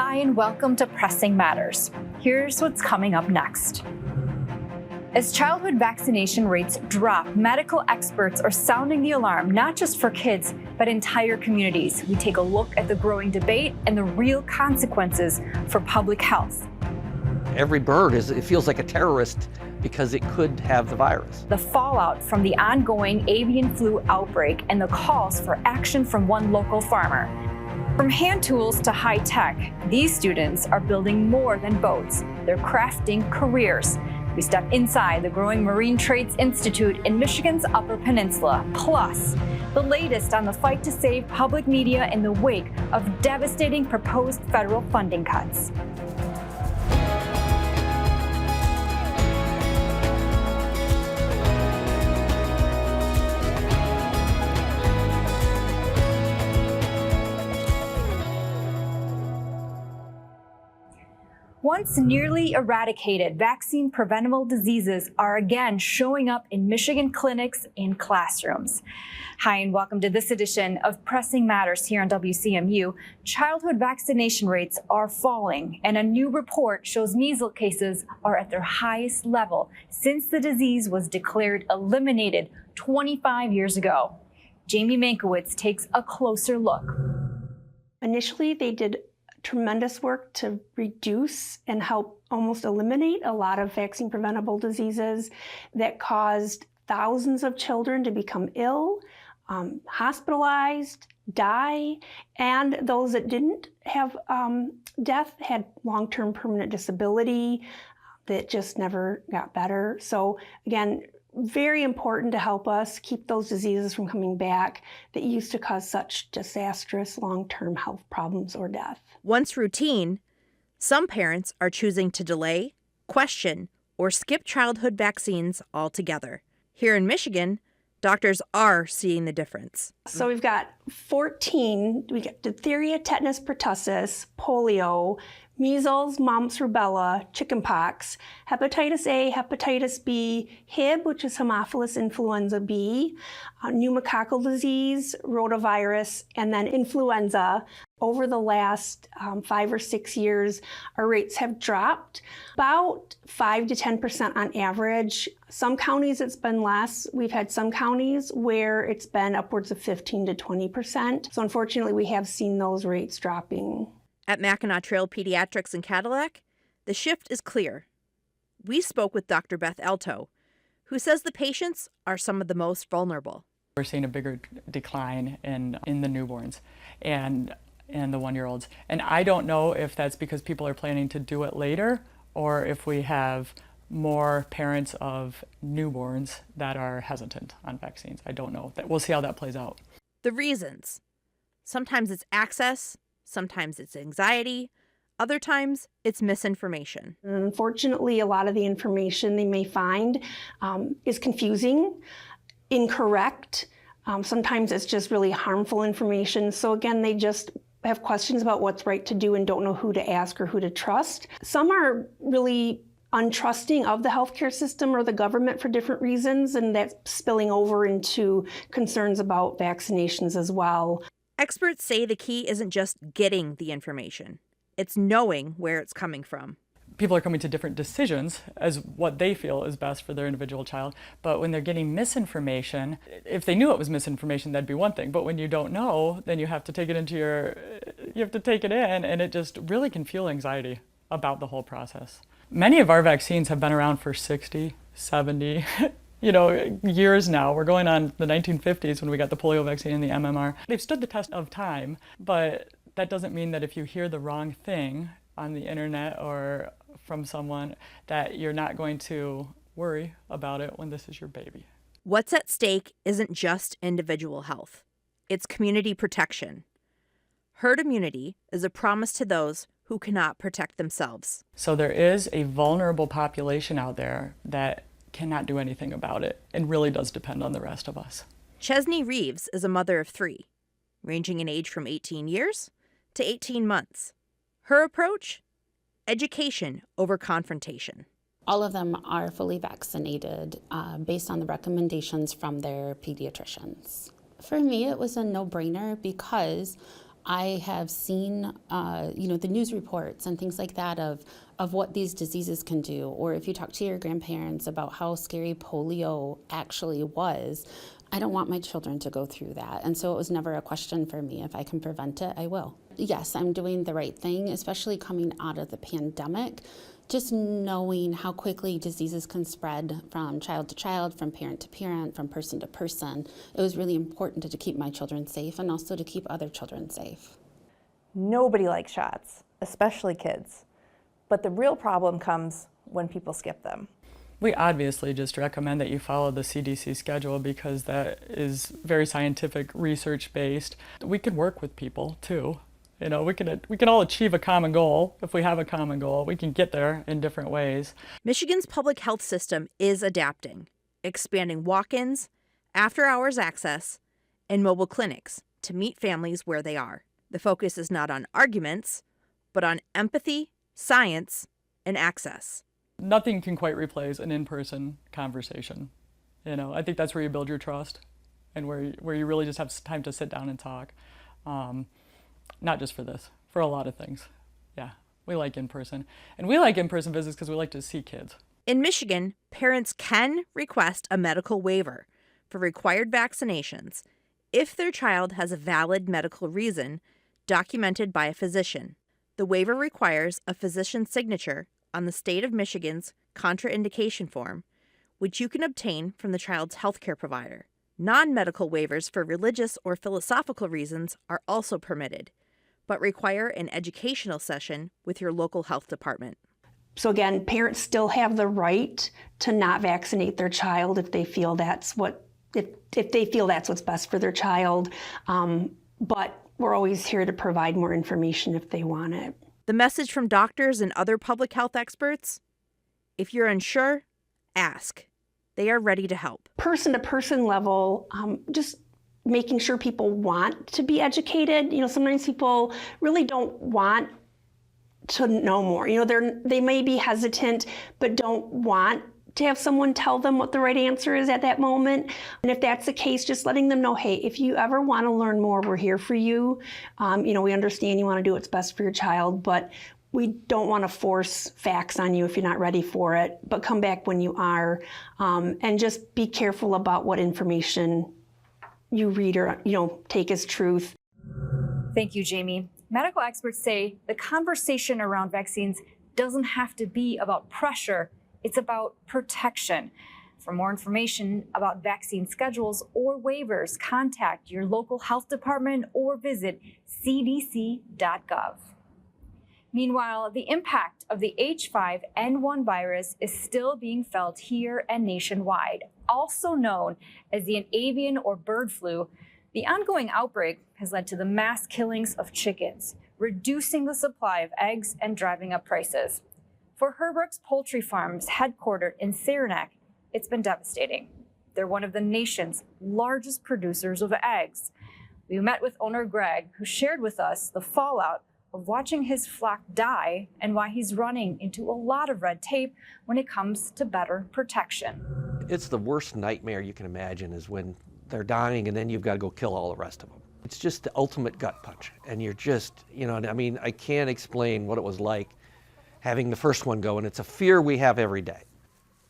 Hi, and welcome to Pressing Matters. Here's what's coming up next. As childhood vaccination rates drop, medical experts are sounding the alarm, not just for kids, but entire communities. We take a look at the growing debate and the real consequences for public health. Every bird it feels like a terrorist because it could have the virus. The fallout from the ongoing avian flu outbreak and the calls for action from one local farmer. From hand tools to high tech, these students are building more than boats. They're crafting careers. We step inside the growing Marine Trades Institute in Michigan's Upper Peninsula. Plus, the latest on the fight to save public media in the wake of devastating proposed federal funding cuts. Once nearly eradicated, vaccine-preventable diseases are again showing up in Michigan clinics and classrooms. Hi, and welcome to this edition of Pressing Matters here on WCMU. Childhood vaccination rates are falling, and a new report shows measles cases are at their highest level since the disease was declared eliminated 25 years ago. Jamie Mankiewicz takes a closer look. Initially, they did tremendous work to reduce and help almost eliminate a lot of vaccine-preventable diseases that caused thousands of children to become ill, hospitalized, die, and those that didn't have death had long-term permanent disability that just never got better. So again, very important to help us keep those diseases from coming back that used to cause such disastrous long-term health problems or death. Once routine, some parents are choosing to delay, question, or skip childhood vaccines altogether. Here in Michigan, doctors are seeing the difference. So we've got 14, we got diphtheria, tetanus, pertussis, polio, measles, mumps, rubella, chickenpox, hepatitis A, hepatitis B, Hib, which is Haemophilus influenza B, pneumococcal disease, rotavirus, and then influenza. Over the last 5 or 6 years, our rates have dropped about 5 to 10% on average. Some counties it's been less. We've had some counties where it's been upwards of 15 to 20%. So unfortunately, we have seen those rates dropping. At Mackinac Trail Pediatrics in Cadillac, the shift is clear. We spoke with Dr. Beth Alto, who says the patients are some of the most vulnerable. We're seeing a bigger decline in the newborns and the 1-year-olds. And I don't know if that's because people are planning to do it later or if we have more parents of newborns that are hesitant on vaccines. I don't know. We'll see how that plays out. The reasons. Sometimes it's access. Sometimes it's anxiety. Other times it's misinformation. Unfortunately, a lot of the information they may find is confusing, incorrect. Sometimes it's just really harmful information. So again, they just have questions about what's right to do and don't know who to ask or who to trust. Some are really untrusting of the healthcare system or the government for different reasons, and that's spilling over into concerns about vaccinations as well. Experts say the key isn't just getting the information, it's knowing where it's coming from. People are coming to different decisions as what they feel is best for their individual child. But when they're getting misinformation, if they knew it was misinformation, that'd be one thing. But when you don't know, then you have to take it in, and it just really can fuel anxiety about the whole process. Many of our vaccines have been around for 60, 70 years now. We're going on the 1950s when we got the polio vaccine and the MMR. They've stood the test of time, but that doesn't mean that if you hear the wrong thing on the internet or from someone that you're not going to worry about it when this is your baby. What's at stake isn't just individual health. It's community protection. Herd immunity is a promise to those who cannot protect themselves. So there is a vulnerable population out there that cannot do anything about it and really does depend on the rest of us. Chesney Reeves is a mother of 3, ranging in age from 18 years to 18 months. Her approach? Education over confrontation. All of them are fully vaccinated based on the recommendations from their pediatricians. For me, it was a no-brainer because I have seen, the news reports and things like that of what these diseases can do. Or if you talk to your grandparents about how scary polio actually was, I don't want my children to go through that. And so it was never a question for me. If I can prevent it, I will. Yes, I'm doing the right thing, especially coming out of the pandemic. Just knowing how quickly diseases can spread from child to child, from parent to parent, from person to person, it was really important to keep my children safe and also to keep other children safe. Nobody likes shots, especially kids. But the real problem comes when people skip them. We obviously just recommend that you follow the CDC schedule because that is very scientific, research-based. We can work with people too. You know, we can all achieve a common goal. If we have a common goal, we can get there in different ways. Michigan's public health system is adapting, expanding walk-ins, after-hours access, and mobile clinics to meet families where they are. The focus is not on arguments, but on empathy, science, and access. Nothing can quite replace an in-person conversation. You know, I think that's where you build your trust and where you really just have time to sit down and talk. Not just for this, for a lot of things. Yeah, we like in-person. And we like in-person visits because we like to see kids. In Michigan, parents can request a medical waiver for required vaccinations if their child has a valid medical reason documented by a physician. The waiver requires a physician's signature on the state of Michigan's contraindication form, which you can obtain from the child's healthcare provider. Non-medical waivers for religious or philosophical reasons are also permitted, but require an educational session with your local health department. So again, parents still have the right to not vaccinate their child if they feel that's what's best for their child. But we're always here to provide more information if they want it. The message from doctors and other public health experts: if you're unsure, ask. They are ready to help. Person-to-person level, just making sure people want to be educated. You know, sometimes people really don't want to know more. You know, they may be hesitant, but don't want to have someone tell them what the right answer is at that moment. And if that's the case, just letting them know, hey, if you ever want to learn more, we're here for you. We understand you want to do what's best for your child, but we don't want to force facts on you if you're not ready for it, but come back when you are, and just be careful about what information you read or, take as truth. Thank you, Jamie. Medical experts say the conversation around vaccines doesn't have to be about pressure, it's about protection. For more information about vaccine schedules or waivers, contact your local health department or visit cdc.gov. Meanwhile, the impact of the H5N1 virus is still being felt here and nationwide. Also known as the avian or bird flu, the ongoing outbreak has led to the mass killings of chickens, reducing the supply of eggs and driving up prices. For Herbruck's poultry farms headquartered in Saranac, it's been devastating. They're one of the nation's largest producers of eggs. We met with owner Greg, who shared with us the fallout of watching his flock die and why he's running into a lot of red tape when it comes to better protection. It's the worst nightmare you can imagine is when they're dying and then you've got to go kill all the rest of them. It's just the ultimate gut punch. And you're just, I can't explain what it was like having the first one go, and it's a fear we have every day.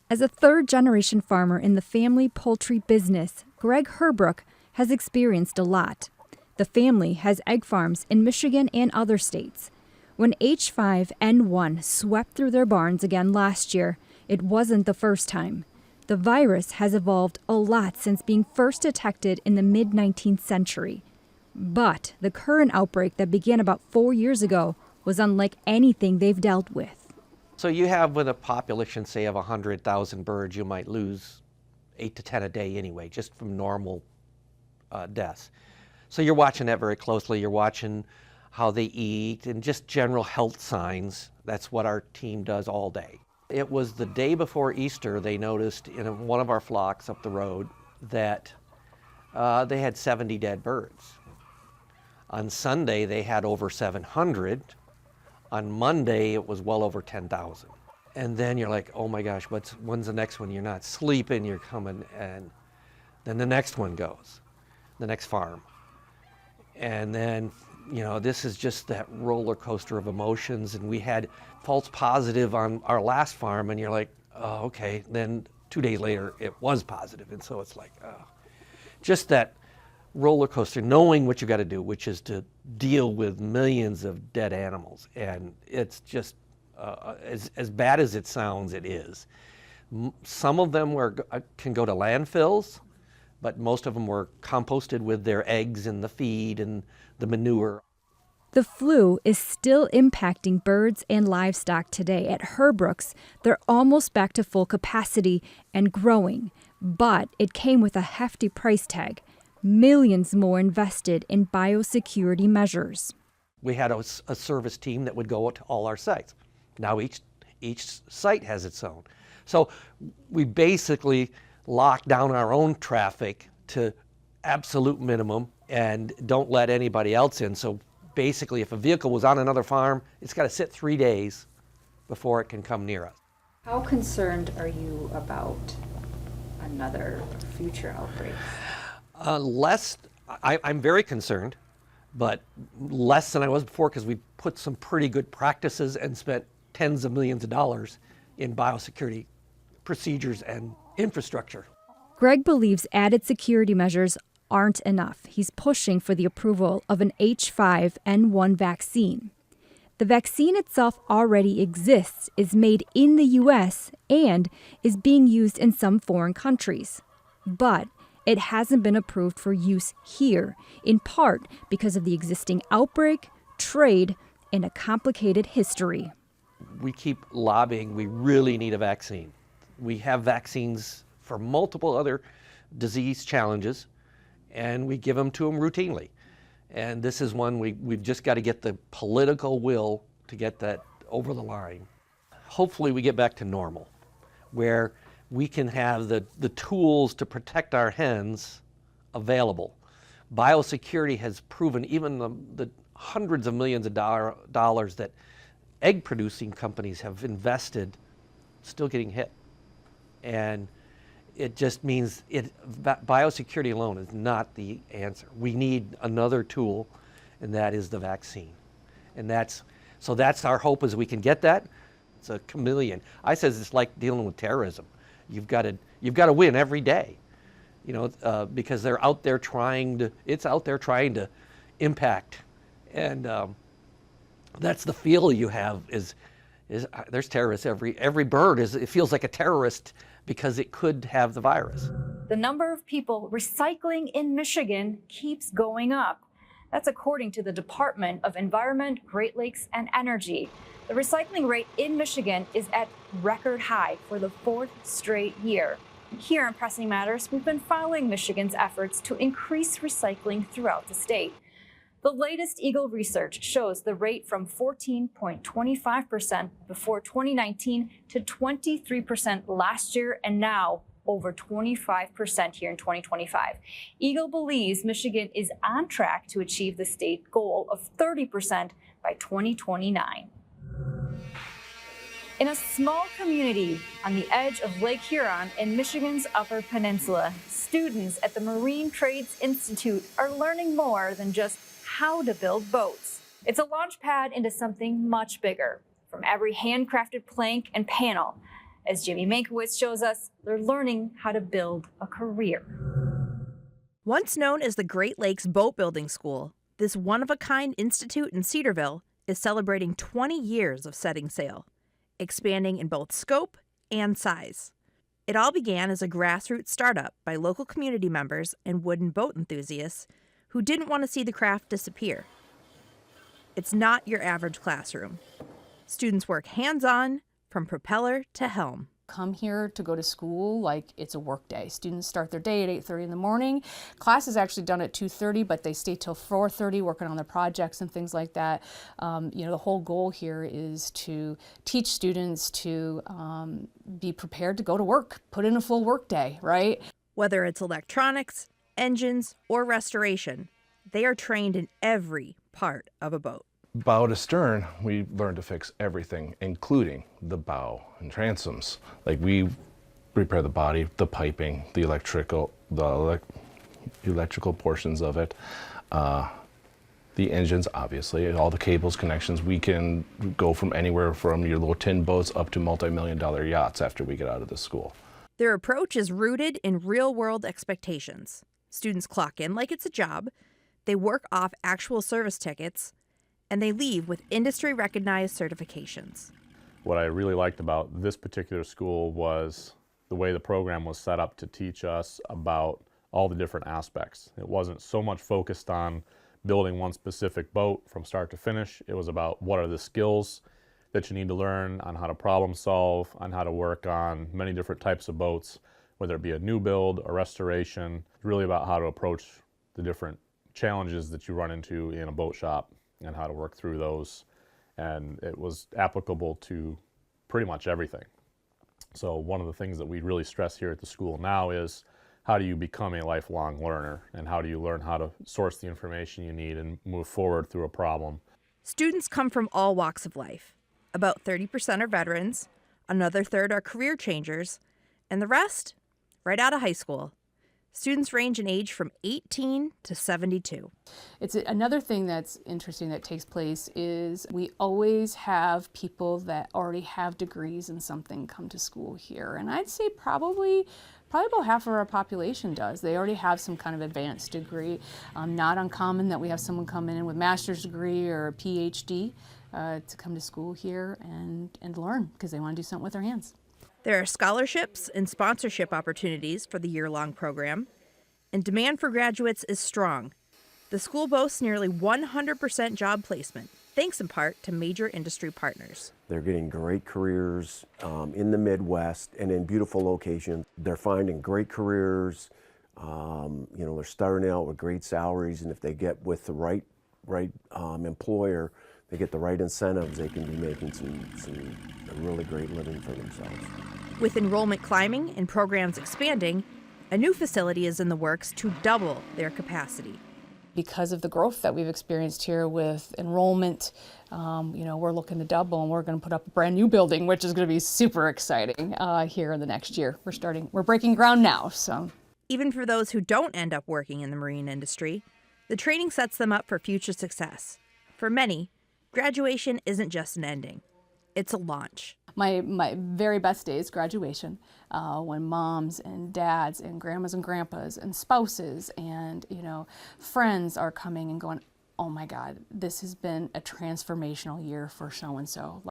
As a third-generation farmer in the family poultry business, Greg Herbruck has experienced a lot. The family has egg farms in Michigan and other states. When H5N1 swept through their barns again last year, it wasn't the first time. The virus has evolved a lot since being first detected in the mid-19th century. But the current outbreak that began about 4 years ago was unlike anything they've dealt with. So you have, with a population, say, of 100,000 birds, you might lose 8 to 10 a day anyway, just from normal deaths. So you're watching that very closely. You're watching how they eat and just general health signs. That's what our team does all day. It was the day before Easter they noticed in one of our flocks up the road that they had 70 dead birds. On Sunday they had over 700. On Monday it was well over 10,000. And then you're like, oh my gosh, when's the next one? You're not sleeping, you're coming, and then the next one goes, the next farm. And then you know, this is just that roller coaster of emotions. And we had false positive on our last farm, and you're like, oh, okay. Then 2 days later, it was positive. And so it's like, just that roller coaster, knowing what you got to do, which is to deal with millions of dead animals. And it's just, as bad as it sounds, it is. Some of them can go to landfills, but most of them were composted with their eggs in the feed and the manure. The flu is still impacting birds and livestock today. At Herbruck's, they're almost back to full capacity and growing, but it came with a hefty price tag. Millions more invested in biosecurity measures. We had a service team that would go to all our sites. Now each site has its own. So we basically lock down our own traffic to absolute minimum and don't let anybody else in. So basically, if a vehicle was on another farm, it's got to sit 3 days before it can come near us. How concerned are you about another future outbreak? I'm very concerned, but less than I was before, because we put some pretty good practices and spent tens of millions of dollars in biosecurity procedures and infrastructure. Greg believes added security measures aren't enough. He's pushing for the approval of an H5N1 vaccine. The vaccine itself already exists, is made in the U.S., and is being used in some foreign countries. But it hasn't been approved for use here, in part because of the existing outbreak, trade, and a complicated history. We keep lobbying, we really need a vaccine. We have vaccines for multiple other disease challenges, and we give them to them routinely. And this is one we've just got to get the political will to get that over the line. Hopefully we get back to normal, where we can have the tools to protect our hens available. Biosecurity has proven even the hundreds of millions of dollars that egg-producing companies have invested still getting hit. And it just means biosecurity alone is not the answer. We need another tool, and that is the vaccine. And that's our hope, is we can get that. It's a chameleon. I says it's like dealing with terrorism. You've got to win every day, you know, because they're out there trying to impact, and that's the feel you have is there's terrorists every bird it feels like a terrorist because it could have the virus. The number of people recycling in Michigan keeps going up. That's according to the Department of Environment, Great Lakes, and Energy. The recycling rate in Michigan is at record high for the 4th straight year. Here on Pressing Matters, we've been following Michigan's efforts to increase recycling throughout the state. The latest Eagle research shows the rate from 14.25% before 2019 to 23% last year, and now over 25% here in 2025. Eagle believes Michigan is on track to achieve the state goal of 30% by 2029. In a small community on the edge of Lake Huron in Michigan's Upper Peninsula, students at the Marine Trades Institute are learning more than just how to build boats. It's a launch pad into something much bigger. From every handcrafted plank and panel, as Jimmy Mankiewicz shows us, they're learning how to build a career. Once known as the Great Lakes Boat Building School, this one-of-a-kind institute in Cedarville is celebrating 20 years of setting sail, expanding in both scope and size. It all began as a grassroots startup by local community members and wooden boat enthusiasts who didn't want to see the craft disappear. It's not your average classroom. Students work hands-on, from propeller to helm. Come here to go to school like it's a work day. Students start their day at 8:30 in the morning. Class is actually done at 2:30, but they stay till 4:30 working on their projects and things like that. The whole goal here is to teach students to be prepared to go to work, put in a full work day, right? Whether it's electronics, engines, or restoration, they are trained in every part of a boat. Bow to stern, we learn to fix everything, including the bow and transoms. Like, we repair the body, the piping, the electrical portions of it. The engines, obviously, all the cables, connections, we can go from anywhere from your little tin boats up to multi-million-dollar yachts after we get out of the school. Their approach is rooted in real-world expectations. Students clock in like it's a job, they work off actual service tickets, and they leave with industry-recognized certifications. What I really liked about this particular school was the way the program was set up to teach us about all the different aspects. It wasn't so much focused on building one specific boat from start to finish. It was about what are the skills that you need to learn on how to problem solve, on how to work on many different types of boats, whether it be a new build, a restoration. It's really about how to approach the different challenges that you run into in a boat shop and how to work through those. And it was applicable to pretty much everything. So one of the things that we really stress here at the school now is how do you become a lifelong learner, and how do you learn how to source the information you need and move forward through a problem. Students come from all walks of life. About 30% are veterans, another third are career changers, and the rest, right out of high school. Students range in age from 18 to 72. It's another thing that's interesting that takes place is we always have people that already have degrees in something come to school here. And I'd say probably about half of our population does. They already have some kind of advanced degree. Not uncommon that we have someone come in with a master's degree or a PhD to come to school here and learn because they want to do something with their hands. There are scholarships and sponsorship opportunities for the year-long program, and demand for graduates is strong. The school boasts nearly 100% job placement, thanks in part to major industry partners. They're getting great careers in the Midwest and in beautiful locations. They're finding great careers. They're starting out with great salaries, and if they get with the right employer, they get the right incentives, they can be making a really great living for themselves. With enrollment climbing and programs expanding, a new facility is in the works to double their capacity. Because of the growth that we've experienced here with enrollment, we're looking to double, and we're going to put up a brand new building, which is going to be super exciting here in the next year. We're breaking ground now. So, even for those who don't end up working in the marine industry, the training sets them up for future success. For many, graduation isn't just an ending, it's a launch. My very best day is graduation, when moms and dads and grandmas and grandpas and spouses and friends are coming and going, oh my God, this has been a transformational year for so-and-so.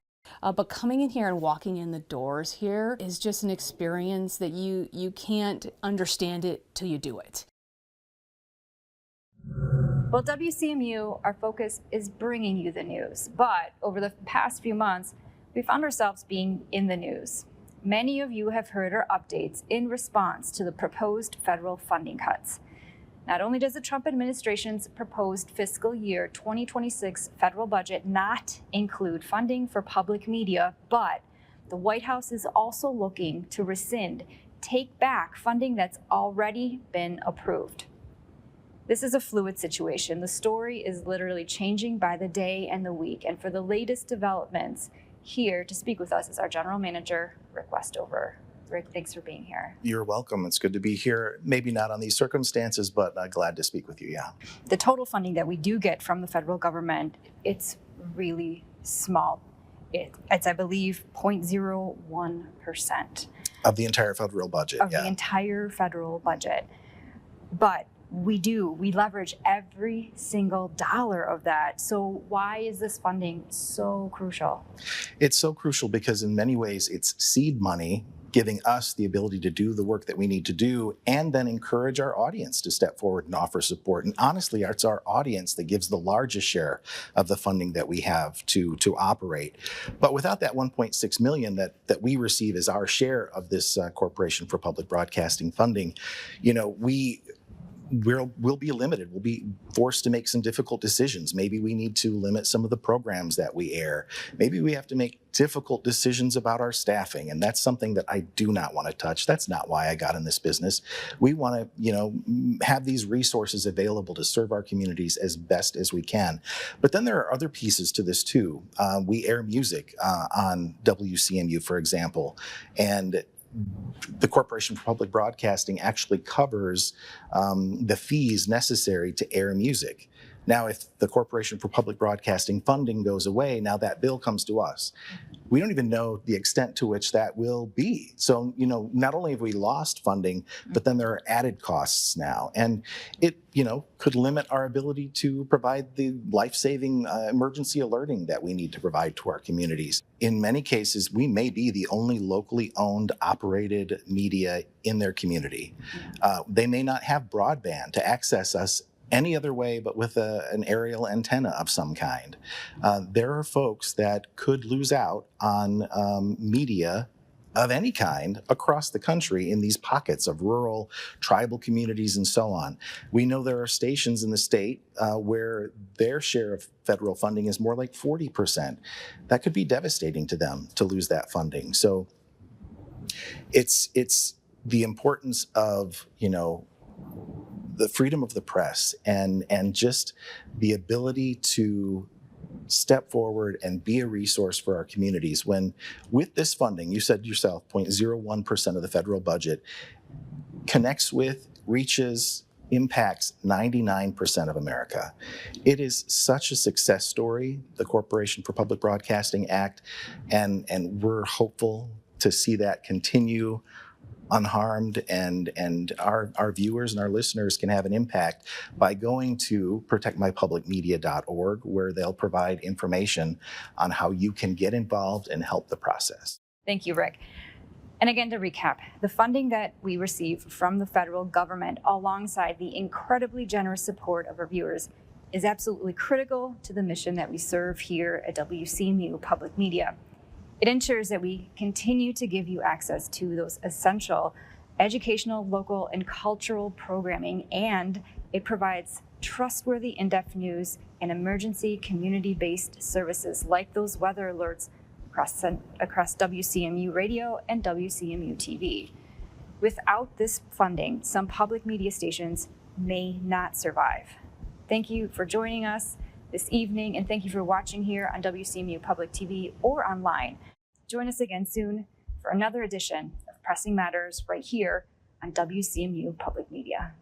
But coming in here and walking in the doors here is just an experience that you can't understand it till you do it. Well, WCMU, our focus is bringing you the news, but over the past few months, we found ourselves being in the news. Many of you have heard our updates in response to the proposed federal funding cuts. Not only does the Trump administration's proposed fiscal year 2026 federal budget not include funding for public media, but the White House is also looking to take back funding that's already been approved. This is a fluid situation. The story is literally changing by the day and the week. And for the latest developments, here to speak with us is our General Manager, Rick Westover. Rick, thanks for being here. You're welcome. It's good to be here. Maybe not on these circumstances, but glad to speak with you, yeah. The total funding that we do get from the federal government, it's really small. It's I believe, 0.01%. Of the entire federal budget, Of the entire federal budget. But we leverage every single dollar of that. So why is this funding so crucial? It's so crucial because in many ways it's seed money giving us the ability to do the work that we need to do and then encourage our audience to step forward and offer support. And honestly, it's our audience that gives the largest share of the funding that we have to operate. But without that $1.6 million that we receive as our share of this Corporation for Public Broadcasting funding, we'll be limited. We'll be forced to make some difficult decisions. Maybe we need to limit some of the programs that we air. Maybe we have to make difficult decisions about our staffing, and that's something that I do not want to touch. That's not why I got in this business. We want to, have these resources available to serve our communities as best as we can. But then there are other pieces to this too. We air music on WCMU, for example, and the Corporation for Public Broadcasting actually covers the fees necessary to air music. Now, if the Corporation for Public Broadcasting funding goes away, now that bill comes to us. We don't even know the extent to which that will be. So, not only have we lost funding, but then there are added costs now. And it, could limit our ability to provide the life-saving emergency alerting that we need to provide to our communities. In many cases, we may be the only locally owned, operated media in their community. They may not have broadband to access us any other way but with an aerial antenna of some kind. There are folks that could lose out on media of any kind across the country in these pockets of rural, tribal communities and so on. We know there are stations in the state where their share of federal funding is more like 40%. That could be devastating to them to lose that funding. So it's the importance of, the freedom of the press and just the ability to step forward and be a resource for our communities. When with this funding, you said yourself, 0.01% of the federal budget connects with, reaches, impacts 99% of America. It is such a success story, the Corporation for Public Broadcasting Act, and we're hopeful to see that continue unharmed, and our viewers and our listeners can have an impact by going to protectmypublicmedia.org, where they'll provide information on how you can get involved and help the process. Thank you, Rick. And again, to recap, the funding that we receive from the federal government, alongside the incredibly generous support of our viewers, is absolutely critical to the mission that we serve here at WCMU Public Media. It ensures that we continue to give you access to those essential educational, local, and cultural programming, and it provides trustworthy in-depth news and emergency community-based services like those weather alerts across WCMU Radio and WCMU TV. Without this funding, some public media stations may not survive. Thank you for joining us this evening, and thank you for watching here on WCMU Public TV or online. Join us again soon for another edition of Pressing Matters right here on WCMU Public Media.